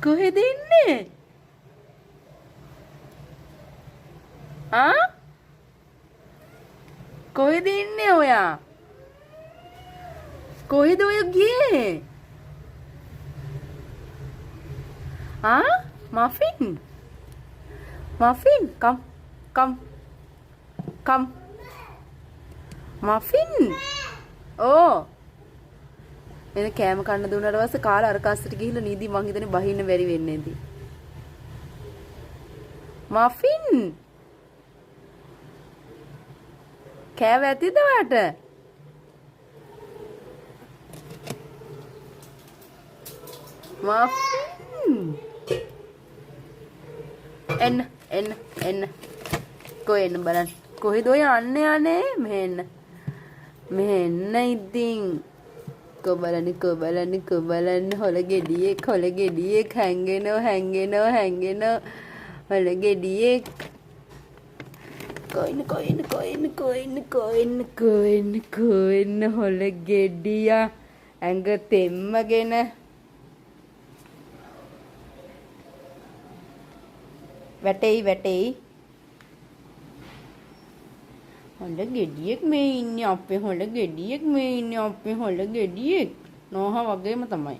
කොහෙද ඉන්නේ? ආ? කොහෙද ඉන්නේ ඔයා? කොහෙද ඔය ගියේ? ආ? මෆින්? මෆින්, come. මෆින්. ඕ. එන කෑම කන්න දුන්නාට පස්සේ කාලා අර කස්සට ගිහිල්ලා නීදී මං හිතන්නේ බහින්න බැරි වෙන්නේ නැති. මෆින්. කෑව ඇතිද ඔයාට? මෆින්. එන්න. කොහෙන් බලන්න. කොහෙද ඔය යන්නේ? මෙහෙන්න ඉතින්. කොබලන්න හොල ගෙඩියෙක් හැංගෙනව හොල ගෙඩියෙක්. කොයින්න හොල ගෙඩියා ඇඟ තෙම්මගෙන වැටෙයි හොල ගෙඩියෙක් මේ ඉන්නේ අපේ හොල ගෙඩියෙක් නෝහ වගේම තමයි